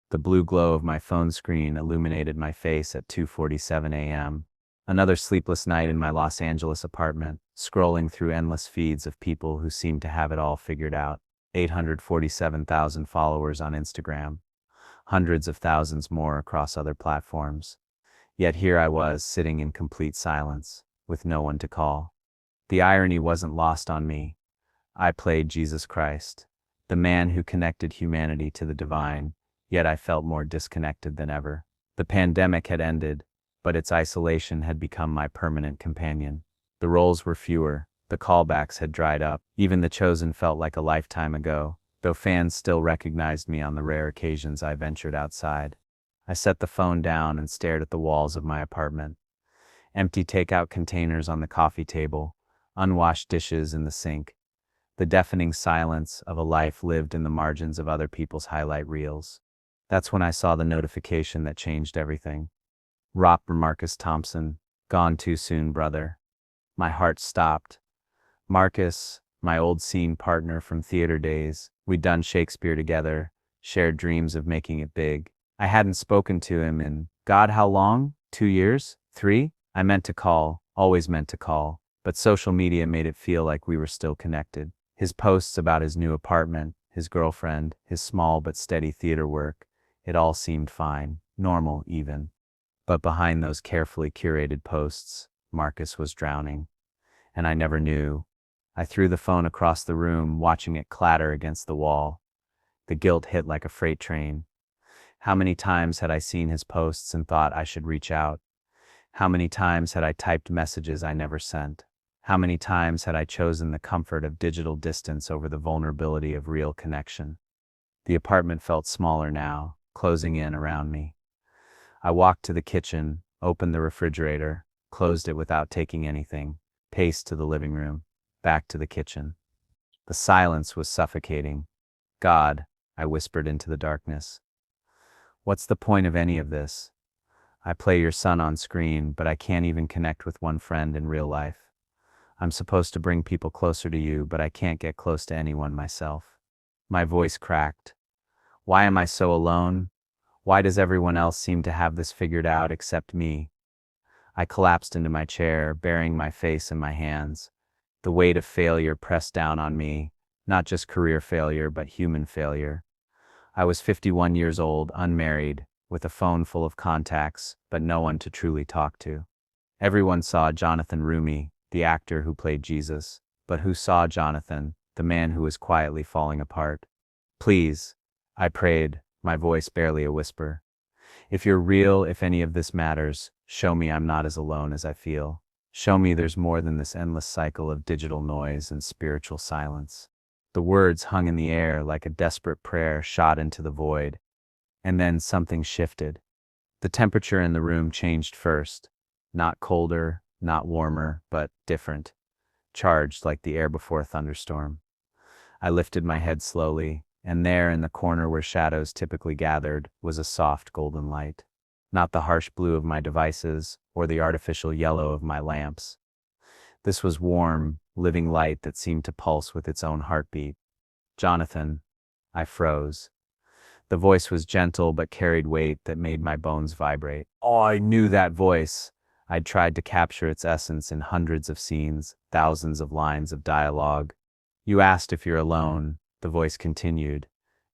The blue glow of my phone screen illuminated my face at 2:47 a.m. Another sleepless night in my Los Angeles apartment, scrolling through endless feeds of people who seemed to have it all figured out. 847,000 followers on Instagram, hundreds of thousands more across other platforms. Yet here I was, sitting in complete silence, with no one to call. The irony wasn't lost on me. I played Jesus Christ, the man who connected humanity to the divine, yet I felt more disconnected than ever. The pandemic had ended, but its isolation had become my permanent companion. The roles were fewer, the callbacks had dried up, even The Chosen felt like a lifetime ago, though fans still recognized me on the rare occasions I ventured outside. I set the phone down and stared at the walls of my apartment. Empty takeout containers on the coffee table, unwashed dishes in the sink, the deafening silence of a life lived in the margins of other people's highlight reels. That's when I saw the notification that changed everything. Rop Marcus Thompson, gone too soon, brother. My heart stopped. Marcus, my old scene partner from theater days, we'd done Shakespeare together, shared dreams of making it big. I hadn't spoken to him in, God, how long? 2 years? 3? I meant to call, always meant to call, but social media made it feel like we were still connected. His posts about his new apartment, his girlfriend, his small but steady theater work, it all seemed fine, normal even. But behind those carefully curated posts, Marcus was drowning. And I never knew. I threw the phone across the room, watching it clatter against the wall. The guilt hit like a freight train. How many times had I seen his posts and thought I should reach out? How many times had I typed messages I never sent? How many times had I chosen the comfort of digital distance over the vulnerability of real connection? The apartment felt smaller now, closing in around me. I walked to the kitchen, opened the refrigerator, closed it without taking anything, paced to the living room, back to the kitchen. The silence was suffocating. God, I whispered into the darkness. What's the point of any of this? I play your son on screen, but I can't even connect with one friend in real life. I'm supposed to bring people closer to you, but I can't get close to anyone myself. My voice cracked. Why am I so alone? Why does everyone else seem to have this figured out except me? I collapsed into my chair, burying my face in my hands. The weight of failure pressed down on me, not just career failure, but human failure. I was 51 years old, unmarried, with a phone full of contacts, but no one to truly talk to. Everyone saw Jonathan Roumie, the actor who played Jesus, but who saw Jonathan, the man who was quietly falling apart? Please, I prayed, my voice barely a whisper. If you're real, if any of this matters, show me I'm not as alone as I feel. Show me there's more than this endless cycle of digital noise and spiritual silence. The words hung in the air like a desperate prayer shot into the void. And then something shifted. The temperature in the room changed first. Not colder, not warmer, but different. Charged like the air before a thunderstorm. I lifted my head slowly, and there in the corner where shadows typically gathered was a soft golden light. Not the harsh blue of my devices, or the artificial yellow of my lamps. This was warm, living light that seemed to pulse with its own heartbeat. Jonathan. I froze. The voice was gentle but carried weight that made my bones vibrate. Oh, I knew that voice. I'd tried to capture its essence in hundreds of scenes, thousands of lines of dialogue. You asked if you're alone, the voice continued,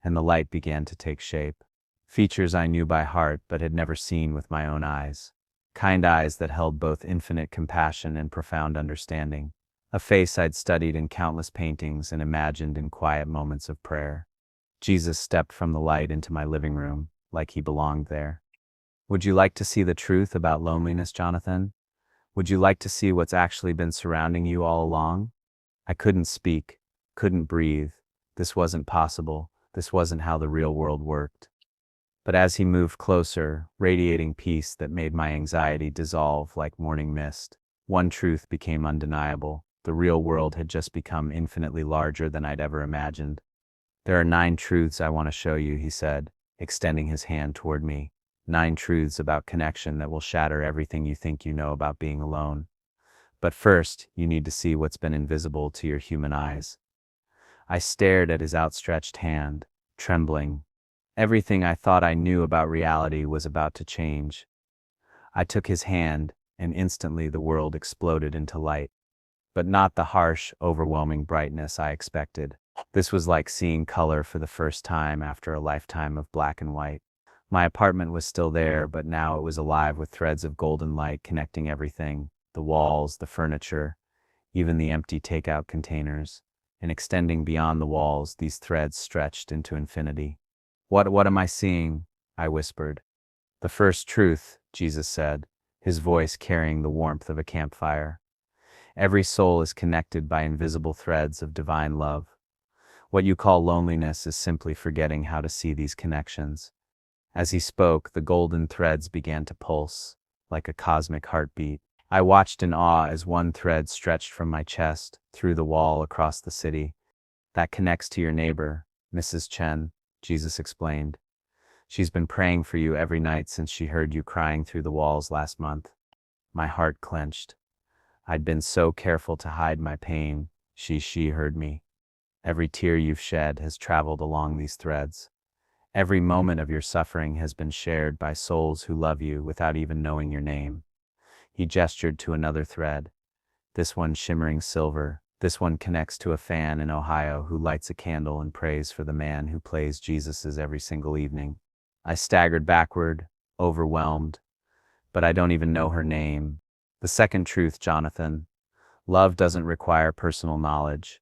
and the light began to take shape. Features I knew by heart but had never seen with my own eyes. Kind eyes that held both infinite compassion and profound understanding. A face I'd studied in countless paintings and imagined in quiet moments of prayer. Jesus stepped from the light into my living room, like he belonged there. Would you like to see the truth about loneliness, Jonathan? Would you like to see what's actually been surrounding you all along? I couldn't speak, couldn't breathe. This wasn't possible. This wasn't how the real world worked. But as he moved closer, radiating peace that made my anxiety dissolve like morning mist, one truth became undeniable. The real world had just become infinitely larger than I'd ever imagined. There are 9 truths I want to show you, he said, extending his hand toward me. 9 truths about connection that will shatter everything you think you know about being alone. But first, you need to see what's been invisible to your human eyes. I stared at his outstretched hand, trembling. Everything I thought I knew about reality was about to change. I took his hand, and instantly the world exploded into light. But not the harsh, overwhelming brightness I expected. This was like seeing color for the first time after a lifetime of black and white. My apartment was still there, but now it was alive with threads of golden light connecting everything: the walls, the furniture, even the empty takeout containers. And extending beyond the walls, these threads stretched into infinity. What am I seeing? I whispered. The first truth, Jesus said, his voice carrying the warmth of a campfire. Every soul is connected by invisible threads of divine love. What you call loneliness is simply forgetting how to see these connections. As he spoke, the golden threads began to pulse, like a cosmic heartbeat. I watched in awe as one thread stretched from my chest, through the wall across the city. That connects to your neighbor, Mrs. Chen, Jesus explained. She's been praying for you every night since she heard you crying through the walls last month. My heart clenched. I'd been so careful to hide my pain. She heard me. Every tear you've shed has traveled along these threads. Every moment of your suffering has been shared by souls who love you without even knowing your name. He gestured to another thread, this one shimmering silver. This one connects to a fan in Ohio who lights a candle and prays for the man who plays Jesus's every single evening. I staggered backward, overwhelmed, but I don't even know her name. The second truth, Jonathan. Love doesn't require personal knowledge.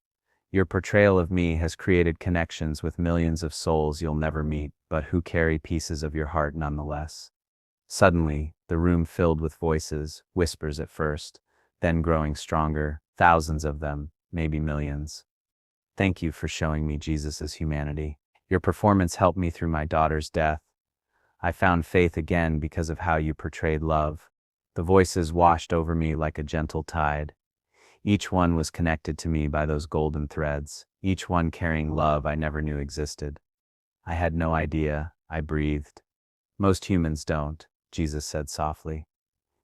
Your portrayal of me has created connections with millions of souls you'll never meet, but who carry pieces of your heart nonetheless. Suddenly, the room filled with voices, whispers at first, then growing stronger, thousands of them, maybe millions. Thank you for showing me Jesus' humanity. Your performance helped me through my daughter's death. I found faith again because of how you portrayed love. The voices washed over me like a gentle tide. Each one was connected to me by those golden threads, each one carrying love I never knew existed. I had no idea, I breathed. Most humans don't, Jesus said softly.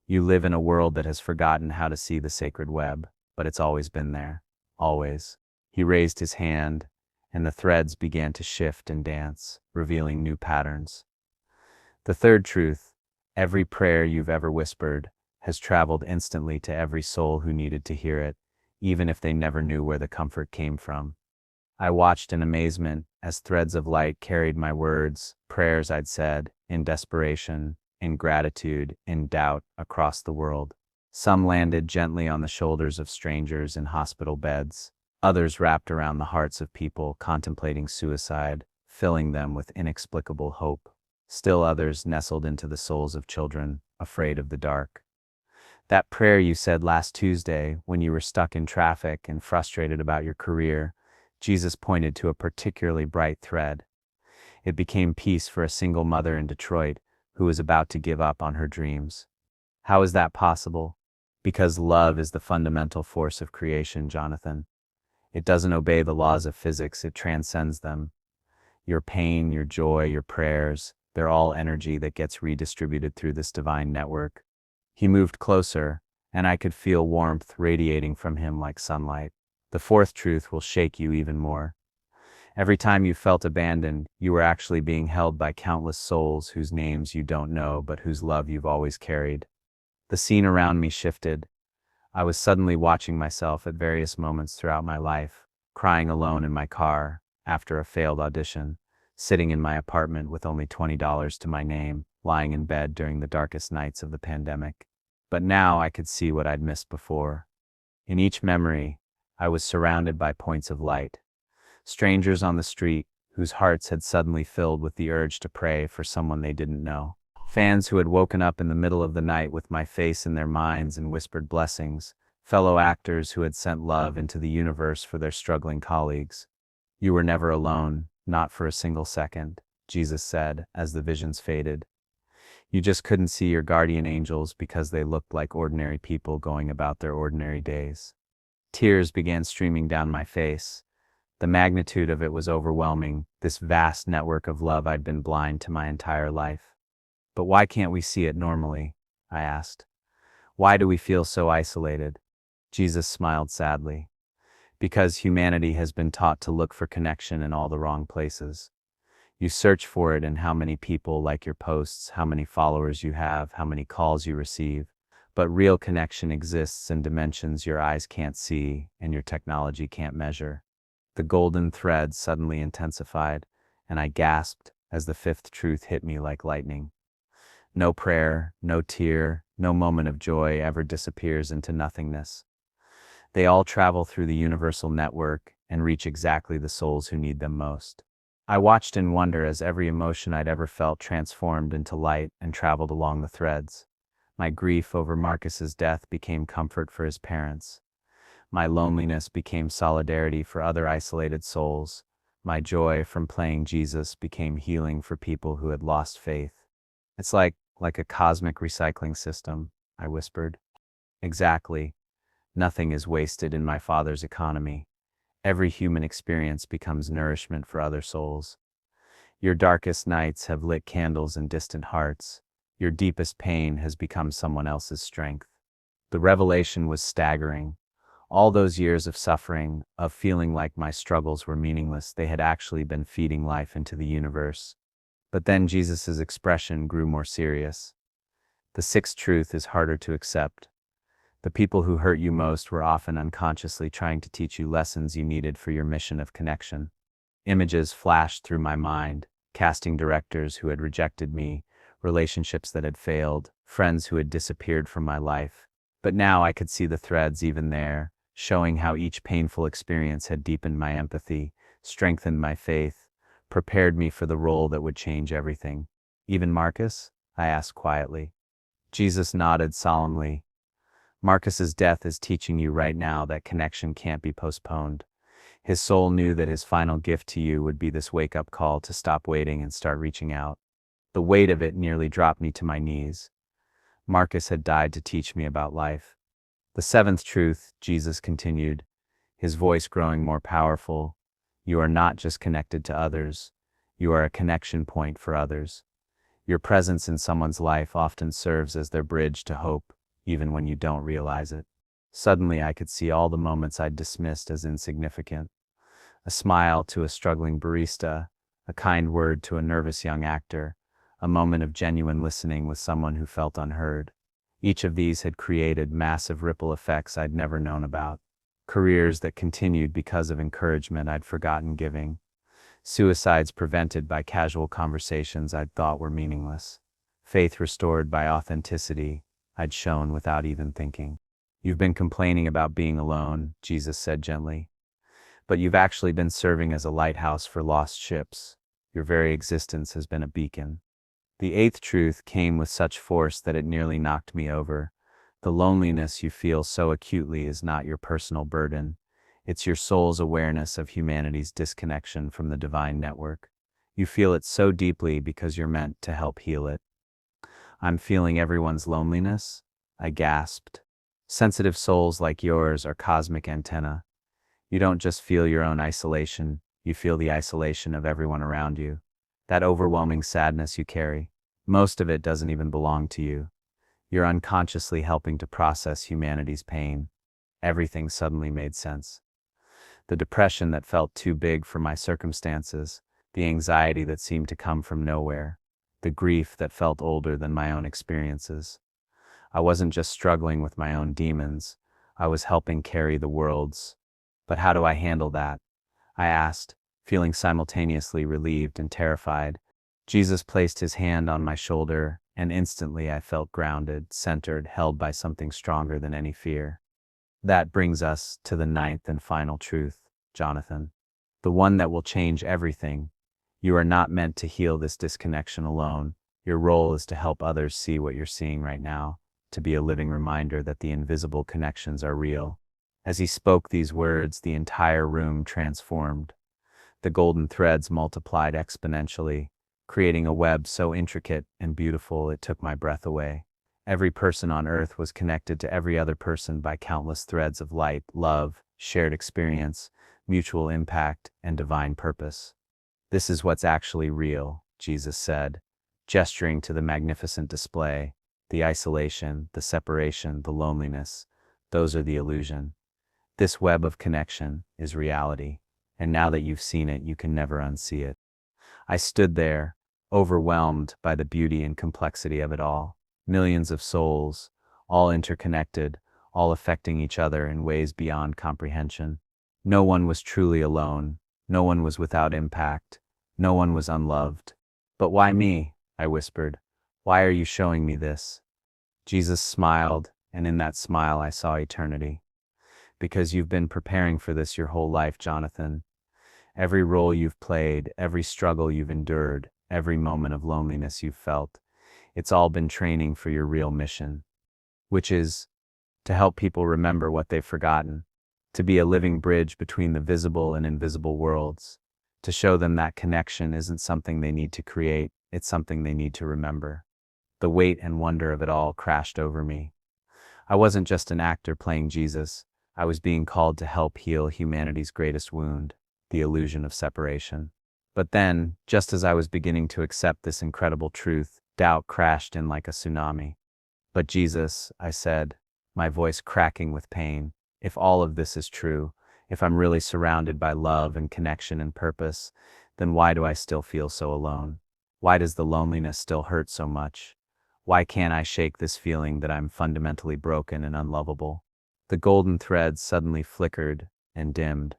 You live in a world that has forgotten how to see the sacred web, but it's always been there. Always. He raised his hand, and the threads began to shift and dance, revealing new patterns. The third truth, every prayer you've ever whispered has traveled instantly to every soul who needed to hear it, even if they never knew where the comfort came from. I watched in amazement as threads of light carried my words, prayers I'd said, in desperation, in gratitude, in doubt, across the world. Some landed gently on the shoulders of strangers in hospital beds. Others wrapped around the hearts of people contemplating suicide, filling them with inexplicable hope. Still others nestled into the souls of children, afraid of the dark. That prayer you said last Tuesday when you were stuck in traffic and frustrated about your career, Jesus pointed to a particularly bright thread. It became peace for a single mother in Detroit who was about to give up on her dreams. How is that possible? Because love is the fundamental force of creation, Jonathan. It doesn't obey the laws of physics, it transcends them. Your pain, your joy, your prayers, they're all energy that gets redistributed through this divine network. He moved closer, and I could feel warmth radiating from him like sunlight. The fourth truth will shake you even more. Every time you felt abandoned, you were actually being held by countless souls whose names you don't know but whose love you've always carried. The scene around me shifted. I was suddenly watching myself at various moments throughout my life, crying alone in my car, after a failed audition, sitting in my apartment with only $20 to my name, lying in bed during the darkest nights of the pandemic. But now I could see what I'd missed before. In each memory, I was surrounded by points of light. Strangers on the street, whose hearts had suddenly filled with the urge to pray for someone they didn't know. Fans who had woken up in the middle of the night with my face in their minds and whispered blessings. Fellow actors who had sent love into the universe for their struggling colleagues. You were never alone, not for a single second, Jesus said as the visions faded. You just couldn't see your guardian angels because they looked like ordinary people going about their ordinary days. Tears began streaming down my face. The magnitude of it was overwhelming, this vast network of love I'd been blind to my entire life. But why can't we see it normally? I asked. Why do we feel so isolated? Jesus smiled sadly. Because humanity has been taught to look for connection in all the wrong places. You search for it in how many people like your posts, how many followers you have, how many calls you receive. But real connection exists in dimensions your eyes can't see and your technology can't measure. The golden thread suddenly intensified, and I gasped as the fifth truth hit me like lightning. No prayer, no tear, no moment of joy ever disappears into nothingness. They all travel through the universal network and reach exactly the souls who need them most. I watched in wonder as every emotion I'd ever felt transformed into light and traveled along the threads. My grief over Marcus's death became comfort for his parents. My loneliness became solidarity for other isolated souls. My joy from playing Jesus became healing for people who had lost faith. It's like a cosmic recycling system, I whispered. Exactly. Nothing is wasted in my Father's economy. Every human experience becomes nourishment for other souls. Your darkest nights have lit candles in distant hearts. Your deepest pain has become someone else's strength. The revelation was staggering. All those years of suffering, of feeling like my struggles were meaningless, they had actually been feeding life into the universe. But then Jesus's expression grew more serious. The sixth truth is harder to accept. The people who hurt you most were often unconsciously trying to teach you lessons you needed for your mission of connection. Images flashed through my mind, casting directors who had rejected me, relationships that had failed, friends who had disappeared from my life. But now I could see the threads even there, showing how each painful experience had deepened my empathy, strengthened my faith, prepared me for the role that would change everything. Even Marcus? I asked quietly. Jesus nodded solemnly. Marcus's death is teaching you right now that connection can't be postponed. His soul knew that his final gift to you would be this wake-up call to stop waiting and start reaching out. The weight of it nearly dropped me to my knees. Marcus had died to teach me about life. The seventh truth, Jesus continued, his voice growing more powerful. You are not just connected to others. You are a connection point for others. Your presence in someone's life often serves as their bridge to hope, even when you don't realize it. Suddenly I could see all the moments I'd dismissed as insignificant. A smile to a struggling barista, a kind word to a nervous young actor, a moment of genuine listening with someone who felt unheard. Each of these had created massive ripple effects I'd never known about. Careers that continued because of encouragement I'd forgotten giving. Suicides prevented by casual conversations I'd thought were meaningless. Faith restored by authenticity I'd shown without even thinking. You've been complaining about being alone, Jesus said gently. But you've actually been serving as a lighthouse for lost ships. Your very existence has been a beacon. The eighth truth came with such force that it nearly knocked me over. The loneliness you feel so acutely is not your personal burden. It's your soul's awareness of humanity's disconnection from the divine network. You feel it so deeply because you're meant to help heal it. I'm feeling everyone's loneliness, I gasped. Sensitive souls like yours are cosmic antennae. You don't just feel your own isolation, you feel the isolation of everyone around you. That overwhelming sadness you carry, most of it doesn't even belong to you. You're unconsciously helping to process humanity's pain. Everything suddenly made sense. The depression that felt too big for my circumstances, the anxiety that seemed to come from nowhere, the grief that felt older than my own experiences. I wasn't just struggling with my own demons, I was helping carry the world's. But how do I handle that? I asked, feeling simultaneously relieved and terrified. Jesus placed his hand on my shoulder, and instantly I felt grounded, centered, held by something stronger than any fear. That brings us to the ninth and final truth, Jonathan. The one that will change everything. You are not meant to heal this disconnection alone. Your role is to help others see what you're seeing right now, to be a living reminder that the invisible connections are real. As he spoke these words, the entire room transformed. The golden threads multiplied exponentially, creating a web so intricate and beautiful it took my breath away. Every person on earth was connected to every other person by countless threads of light, love, shared experience, mutual impact, and divine purpose. This is what's actually real, Jesus said, gesturing to the magnificent display. The isolation, the separation, the loneliness, those are the illusion. This web of connection is reality, and now that you've seen it, you can never unsee it. I stood there, overwhelmed by the beauty and complexity of it all. Millions of souls, all interconnected, all affecting each other in ways beyond comprehension. No one was truly alone, no one was without impact, no one was unloved. But why me? I whispered. Why are you showing me this? Jesus smiled, and in that smile I saw eternity. Because you've been preparing for this your whole life, Jonathan. Every role you've played, every struggle you've endured, every moment of loneliness you've felt, it's all been training for your real mission, which is to help people remember what they've forgotten, to be a living bridge between the visible and invisible worlds, to show them that connection isn't something they need to create, it's something they need to remember. The weight and wonder of it all crashed over me. I wasn't just an actor playing Jesus, I was being called to help heal humanity's greatest wound, the illusion of separation. But then, just as I was beginning to accept this incredible truth, doubt crashed in like a tsunami. But Jesus, I said, my voice cracking with pain, if all of this is true, if I'm really surrounded by love and connection and purpose, then why do I still feel so alone? Why does the loneliness still hurt so much? Why can't I shake this feeling that I'm fundamentally broken and unlovable? The golden threads suddenly flickered and dimmed.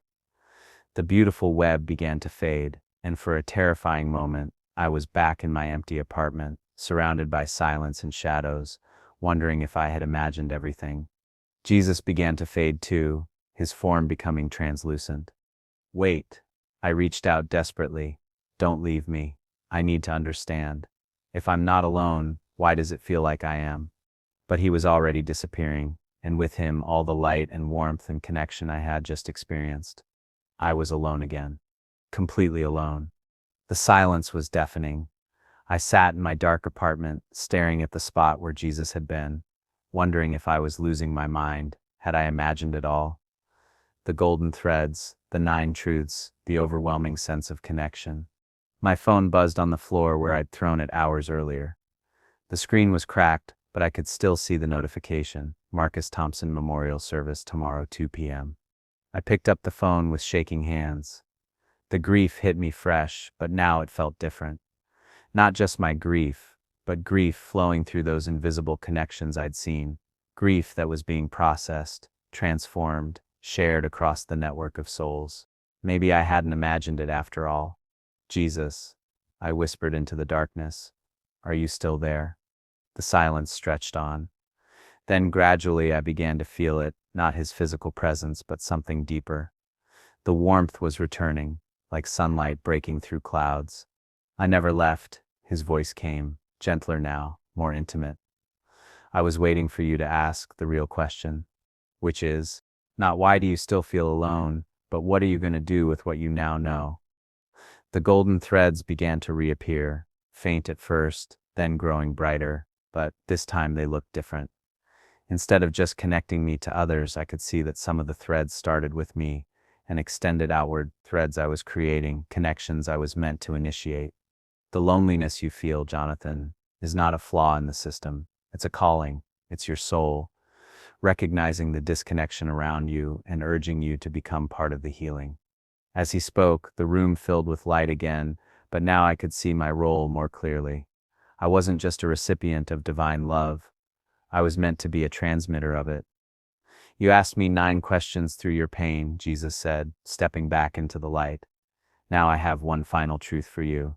The beautiful web began to fade, and for a terrifying moment, I was back in my empty apartment, surrounded by silence and shadows, wondering if I had imagined everything. Jesus began to fade too, his form becoming translucent. Wait. I reached out desperately. Don't leave me. I need to understand. If I'm not alone, why does it feel like I am? But he was already disappearing, and with him all the light and warmth and connection I had just experienced. I was alone again. Completely alone. The silence was deafening. I sat in my dark apartment, staring at the spot where Jesus had been, wondering if I was losing my mind, had I imagined it all? The golden threads, the 9 truths, the overwhelming sense of connection. My phone buzzed on the floor where I'd thrown it hours earlier. The screen was cracked, but I could still see the notification, Marcus Thompson Memorial Service tomorrow 2 p.m. I picked up the phone with shaking hands. The grief hit me fresh, but now it felt different. Not just my grief, but grief flowing through those invisible connections I'd seen. Grief that was being processed, transformed, shared across the network of souls. Maybe I hadn't imagined it after all. Jesus, I whispered into the darkness, are you still there? The silence stretched on. Then gradually I began to feel it, not his physical presence, but something deeper. The warmth was returning, like sunlight breaking through clouds. I never left, his voice came, gentler now, more intimate. I was waiting for you to ask the real question, which is, not why do you still feel alone, but what are you going to do with what you now know? The golden threads began to reappear, faint at first, then growing brighter, but this time they looked different. Instead of just connecting me to others, I could see that some of the threads started with me and extended outward, threads I was creating, connections I was meant to initiate. The loneliness you feel, Jonathan, is not a flaw in the system. It's a calling. It's your soul, recognizing the disconnection around you and urging you to become part of the healing. As he spoke, the room filled with light again, but now I could see my role more clearly. I wasn't just a recipient of divine love. I was meant to be a transmitter of it. You asked me 9 questions through your pain, Jesus said, stepping back into the light. Now I have one final truth for you.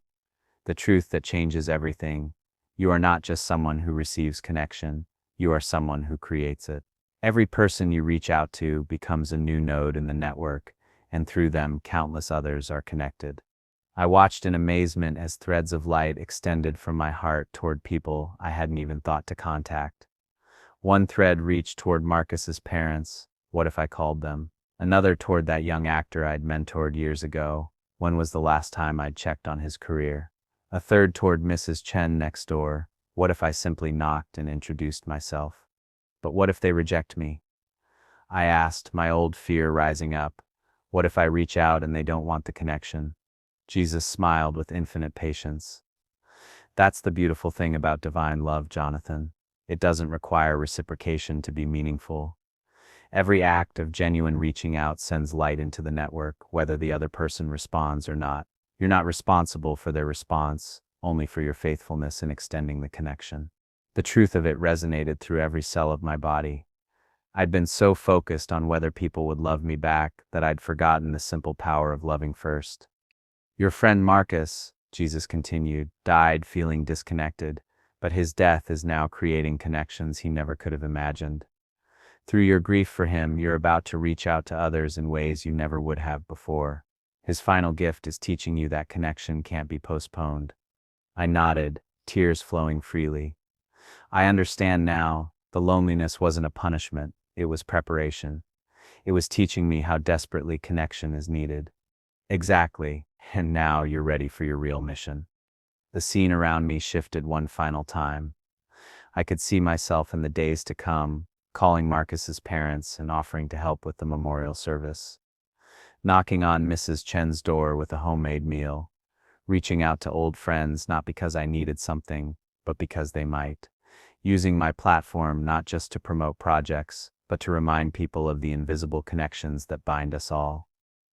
The truth that changes everything. You are not just someone who receives connection. You are someone who creates it. Every person you reach out to becomes a new node in the network, and through them countless others are connected. I watched in amazement as threads of light extended from my heart toward people I hadn't even thought to contact. One thread reached toward Marcus's parents. What if I called them? Another toward that young actor I'd mentored years ago. When was the last time I'd checked on his career? A third toward Mrs. Chen next door. What if I simply knocked and introduced myself? But what if they reject me? I asked, my old fear rising up. What if I reach out and they don't want the connection? Jesus smiled with infinite patience. That's the beautiful thing about divine love, Jonathan. It doesn't require reciprocation to be meaningful. Every act of genuine reaching out sends light into the network, whether the other person responds or not. You're not responsible for their response, only for your faithfulness in extending the connection. The truth of it resonated through every cell of my body. I'd been so focused on whether people would love me back that I'd forgotten the simple power of loving first. Your friend Marcus, Jesus continued, died feeling disconnected, but his death is now creating connections he never could have imagined. Through your grief for him, you're about to reach out to others in ways you never would have before. His final gift is teaching you that connection can't be postponed. I nodded, tears flowing freely. I understand now, the loneliness wasn't a punishment, it was preparation. It was teaching me how desperately connection is needed. Exactly, and now you're ready for your real mission. The scene around me shifted one final time. I could see myself in the days to come, calling Marcus's parents and offering to help with the memorial service. Knocking on Mrs. Chen's door with a homemade meal. Reaching out to old friends not because I needed something, but because they might. Using my platform not just to promote projects, but to remind people of the invisible connections that bind us all.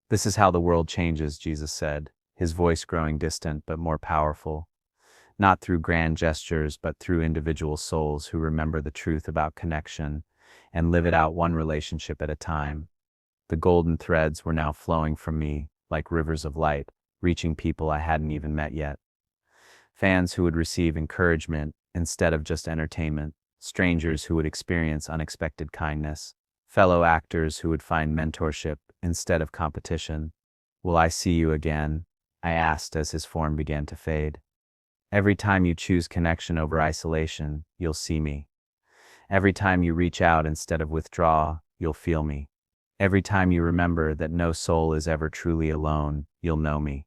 This is how the world changes, Jesus said, his voice growing distant but more powerful. Not through grand gestures, but through individual souls who remember the truth about connection and live it out one relationship at a time. The golden threads were now flowing from me, like rivers of light, reaching people I hadn't even met yet. Fans who would receive encouragement instead of just entertainment, strangers who would experience unexpected kindness, fellow actors who would find mentorship instead of competition. Will I see you again? I asked as his form began to fade. Every time you choose connection over isolation, you'll see me. Every time you reach out instead of withdraw, you'll feel me. Every time you remember that no soul is ever truly alone, you'll know me.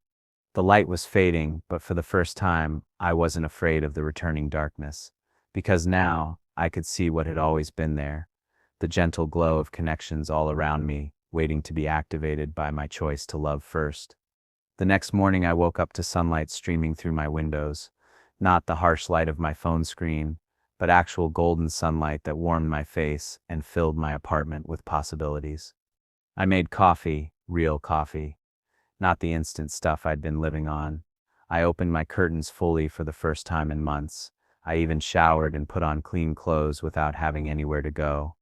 The light was fading, but for the first time, I wasn't afraid of the returning darkness. Because now, I could see what had always been there. The gentle glow of connections all around me, waiting to be activated by my choice to love first. The next morning I woke up to sunlight streaming through my windows. Not the harsh light of my phone screen, but actual golden sunlight that warmed my face and filled my apartment with possibilities. I made coffee, real coffee. Not the instant stuff I'd been living on. I opened my curtains fully for the first time in months. I even showered and put on clean clothes without having anywhere to go.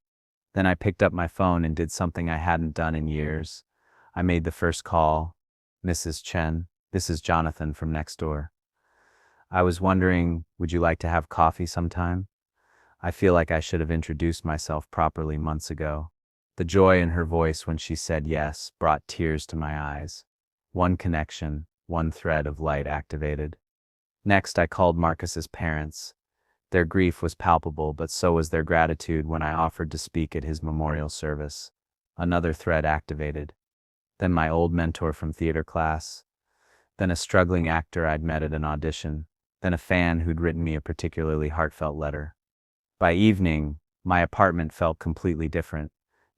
Then I picked up my phone and did something I hadn't done in years. I made the first call. Mrs. Chen, this is Jonathan from next door. I was wondering, would you like to have coffee sometime? I feel like I should have introduced myself properly months ago. The joy in her voice when she said yes brought tears to my eyes. One connection, one thread of light activated. Next, I called Marcus's parents. Their grief was palpable, but so was their gratitude when I offered to speak at his memorial service. Another thread activated. Then my old mentor from theater class. Then a struggling actor I'd met at an audition. Then a fan who'd written me a particularly heartfelt letter. By evening, my apartment felt completely different.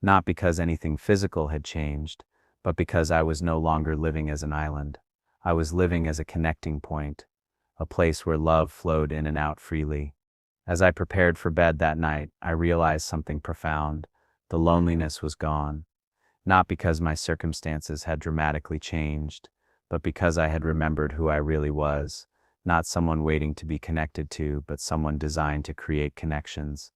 Not because anything physical had changed, but because I was no longer living as an island. I was living as a connecting point, a place where love flowed in and out freely. As I prepared for bed that night, I realized something profound. The loneliness was gone. Not because my circumstances had dramatically changed, but because I had remembered who I really was. Not someone waiting to be connected to, but someone designed to create connections.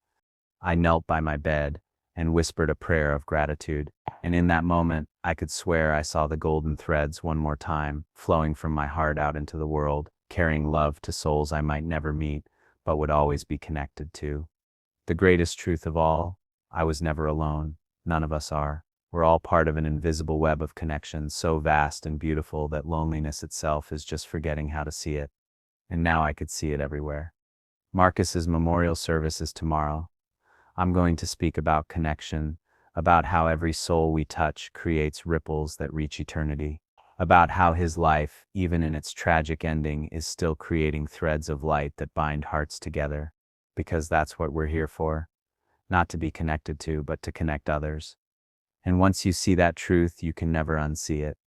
I knelt by my bed and whispered a prayer of gratitude, and in that moment, I could swear I saw the golden threads one more time, flowing from my heart out into the world, carrying love to souls I might never meet, but would always be connected to. The greatest truth of all, I was never alone. None of us are. We're all part of an invisible web of connections so vast and beautiful that loneliness itself is just forgetting how to see it. And now I could see it everywhere. Marcus's memorial service is tomorrow. I'm going to speak about connection, about how every soul we touch creates ripples that reach eternity, about how his life, even in its tragic ending, is still creating threads of light that bind hearts together, because that's what we're here for, not to be connected to, but to connect others. And once you see that truth, you can never unsee it.